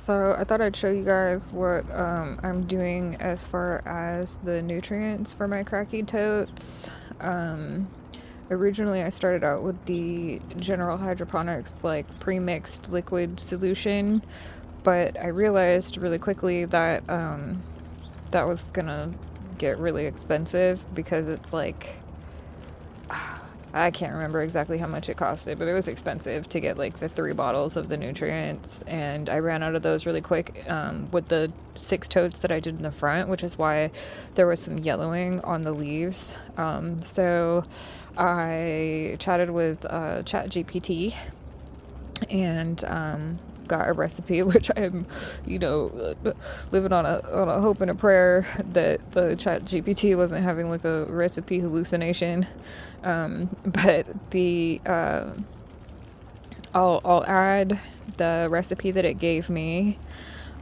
So I thought I'd show you guys what I'm doing as far as the nutrients for my Kratky totes. Um, Originally I started out with the general hydroponics like pre-mixed liquid solution, but I realized really quickly that that was gonna get really expensive because it's like I can't remember exactly how much it costed, but it was expensive to get like the 3 bottles of the nutrients, and I ran out of those really quick with the 6 totes that I did in the front, which is why there was some yellowing on the leaves. So I chatted with ChatGPT and got a recipe, which I'm, living on a hope and a prayer that the Chat GPT wasn't having like a recipe hallucination. But I'll add the recipe that it gave me.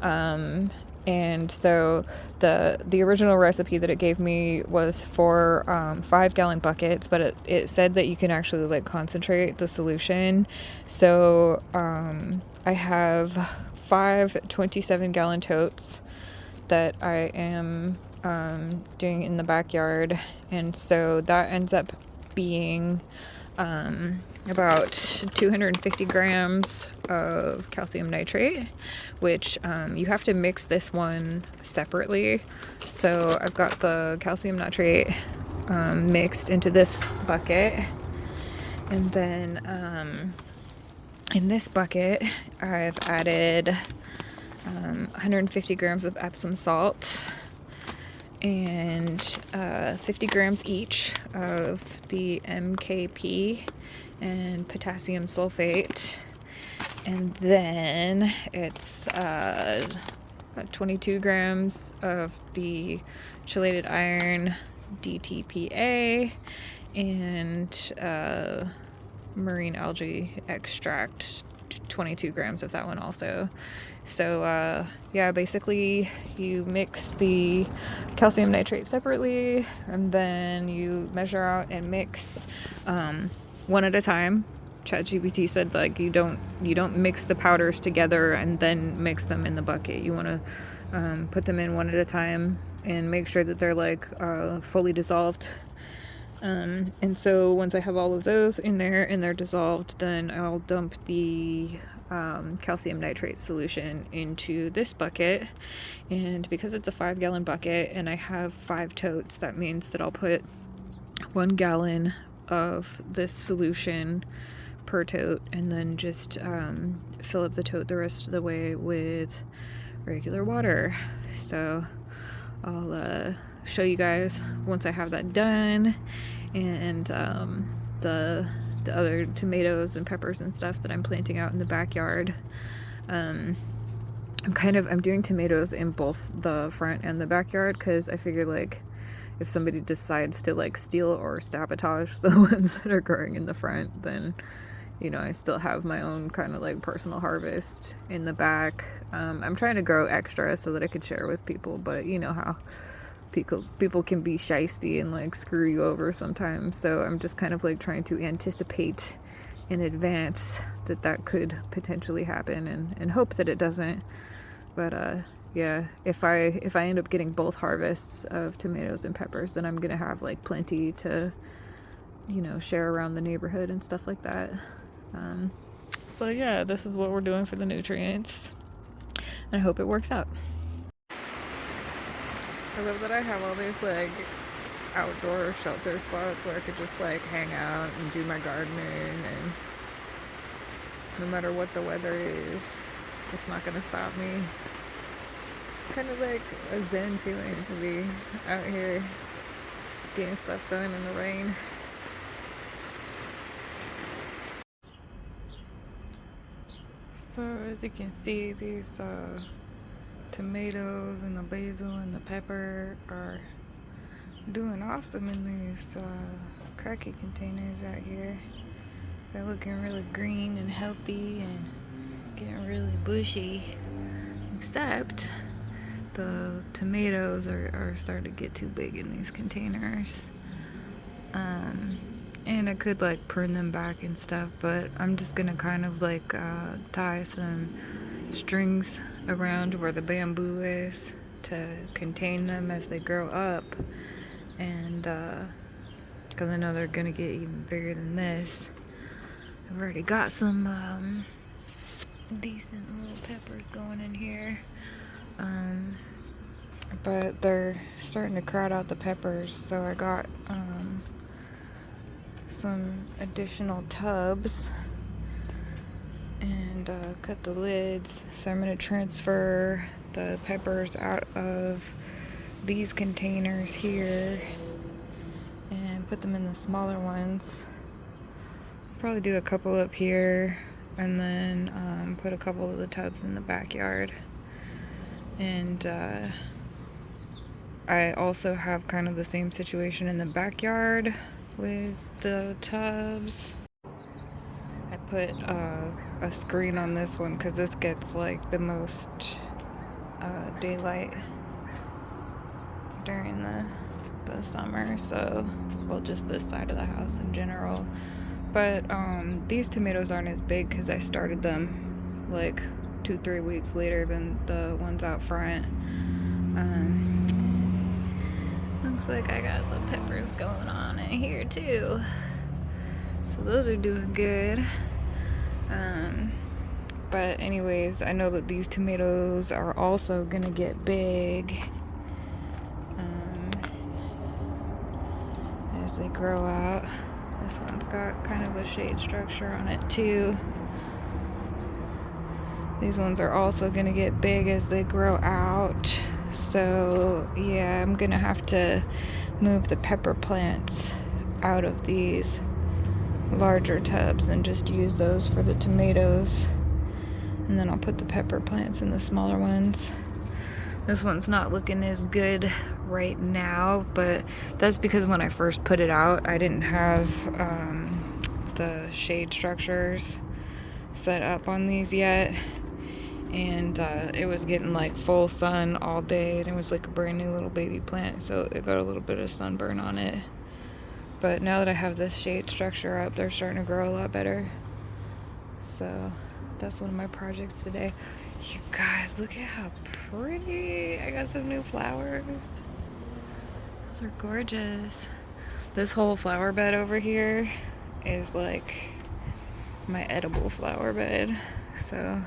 Um, and so the original recipe that it gave me was for 5 gallon buckets, but it said that you can actually like concentrate the solution. So I have 5 27-gallon totes that I am doing in the backyard, and so that ends up being about 250 grams of calcium nitrate, which you have to mix this one separately. So I've got the calcium nitrate mixed into this bucket, and then in this bucket I've added 150 grams of Epsom salt and 50 grams each of the MKP and potassium sulfate, and then it's 22 grams of the chelated iron DTPA and marine algae extract, 22 grams of that one also. So yeah, basically you mix the calcium nitrate separately, and then you measure out and mix one at a time. ChatGPT said like you don't mix the powders together and then mix them in the bucket. You want to put them in one at a time and make sure that they're like fully dissolved. And so once I have all of those in there and they're dissolved, then I'll dump the calcium nitrate solution into this bucket. And because it's a 5-gallon bucket and I have 5 totes, that means that I'll put 1 gallon of this solution per tote, and then just fill up the tote the rest of the way with regular water. So I'll show you guys once I have that done, and the other tomatoes and peppers and stuff that I'm planting out in the backyard. I'm doing tomatoes in both the front and the backyard because I figure like if somebody decides to like steal or sabotage the ones that are growing in the front, then I still have my own kind of like personal harvest in the back. I'm trying to grow extra so that I could share with people, but you know how people can be shisty and like screw you over sometimes. So I'm just kind of like trying to anticipate in advance that could potentially happen, and hope that it doesn't. But yeah, if I end up getting both harvests of tomatoes and peppers, then I'm gonna have like plenty to share around the neighborhood and stuff like that. So yeah, this is what we're doing for the nutrients. I hope it works out. I love that I have all these like outdoor shelter spots where I could just like hang out and do my gardening, and no matter what the weather is, it's not gonna stop me. It's kind of like a zen feeling to be out here getting stuff done in the rain. So as you can see, these tomatoes and the basil and the pepper are doing awesome in these Kratky containers out here. They're looking really green and healthy and getting really bushy, except the tomatoes are starting to get too big in these containers. And I could like prune them back and stuff, but I'm just gonna kind of like tie some strings around where the bamboo is to contain them as they grow up, and because I know they're gonna get even bigger than this. I've already got some decent little peppers going in here, but they're starting to crowd out the peppers, so I got some additional tubs and cut the lids. So I'm going to transfer the peppers out of these containers here and put them in the smaller ones. Probably do a couple up here, and then put a couple of the tubs in the backyard. And I also have kind of the same situation in the backyard with the tubs. I put a screen on this one because this gets like the most daylight during the summer, so, well, just this side of the house in general. But these tomatoes aren't as big because I started them like 2-3 weeks later than the ones out front. Looks like I got some peppers going on in here too, so those are doing good. But anyways, I know that these tomatoes are also gonna get big as they grow out. This one's got kind of a shade structure on it too. These ones are also gonna get big as they grow out. So yeah, I'm gonna have to move the pepper plants out of these larger tubs and just use those for the tomatoes. And then I'll put the pepper plants in the smaller ones. This one's not looking as good right now, but that's because when I first put it out, I didn't have the shade structures set up on these yet. And it was getting like full sun all day, and it was like a brand new little baby plant, so it got a little bit of sunburn on it. But now that I have this shade structure up, they're starting to grow a lot better. So that's one of my projects today. You guys, look at how pretty. I got some new flowers. Those are gorgeous. This whole flower bed over here is like my edible flower bed. So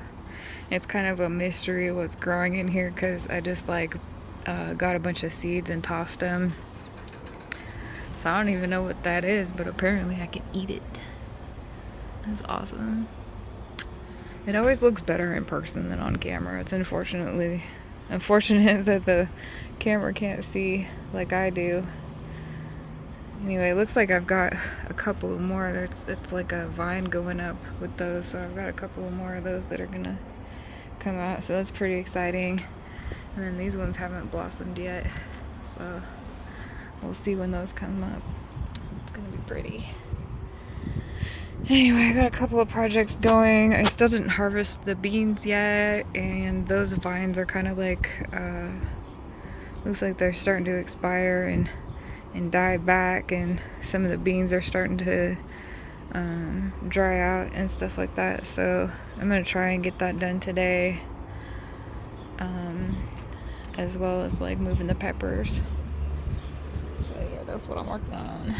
it's kind of a mystery what's growing in here because I just like got a bunch of seeds and tossed them. So I don't even know what that is, but apparently I can eat it. That's awesome. It always looks better in person than on camera. It's unfortunate that the camera can't see like I do. Anyway, it looks like I've got a couple more. It's like a vine going up with those, so I've got a couple more of those that are gonna come out, so that's pretty exciting. And then these ones haven't blossomed yet, so we'll see when those come up. It's gonna be pretty. Anyway, I got a couple of projects going. I still didn't harvest the beans yet, and those vines are kind of like looks like they're starting to expire and die back, and some of the beans are starting to dry out and stuff like that. So I'm gonna try and get that done today, as well as like moving the peppers. So yeah, that's what I'm working on.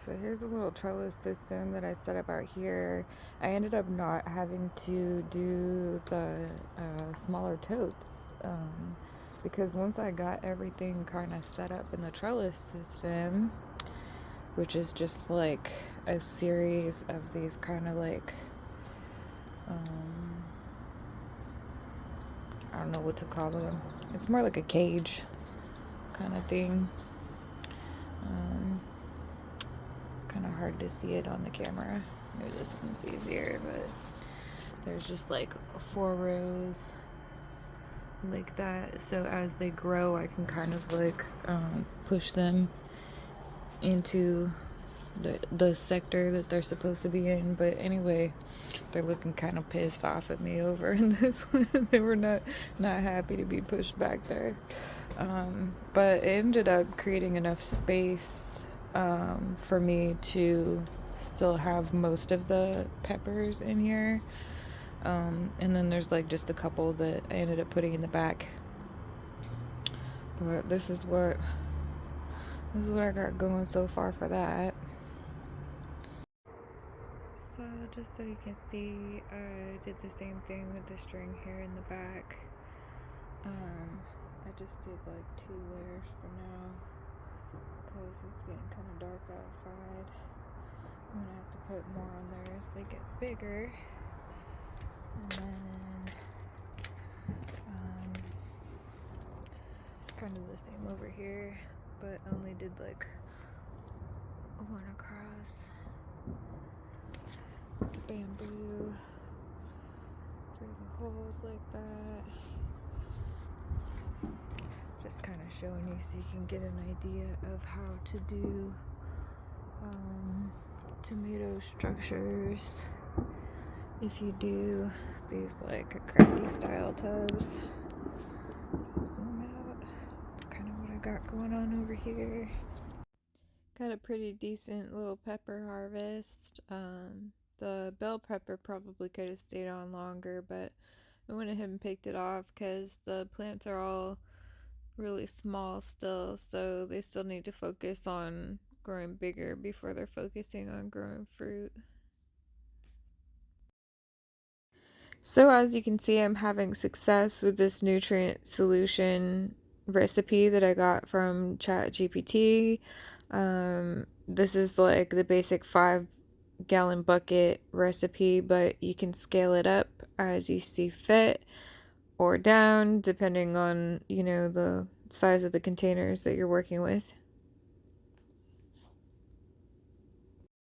So here's a little trellis system that I set up out here. I ended up not having to do the smaller totes because once I got everything kind of set up in the trellis system, which is just like a series of these kind of like I don't know what to call them. It's more like a cage kind of thing. Kind of hard to see it on the camera. Maybe this one's easier, but there's just like 4 rows like that. So as they grow, I can kind of like push them into the sector that they're supposed to be in. But anyway, they're looking kind of pissed off at me over in this one. They were not happy to be pushed back there. But it ended up creating enough space for me to still have most of the peppers in here. And then there's like just a couple that I ended up putting in the back. But this is what I got going so far for that. So just so you can see, I did the same thing with the string here in the back. I just did like 2 layers for now because it's getting kind of dark outside. I'm gonna have to put more on there as they get bigger. And then kind of the same over here, but only did like 1 across. Bamboo through the holes like that. Just kind of showing you so you can get an idea of how to do tomato structures if you do these like Kratky style tubs. Zoom out. That's kind of what I got going on over here. Got a pretty decent little pepper harvest. The bell pepper probably could have stayed on longer, but I went ahead and picked it off because the plants are all really small still, so they still need to focus on growing bigger before they're focusing on growing fruit. So as you can see, I'm having success with this nutrient solution recipe that I got from ChatGPT. This is like the basic 5-gallon bucket recipe, but you can scale it up as you see fit or down depending on, the size of the containers that you're working with.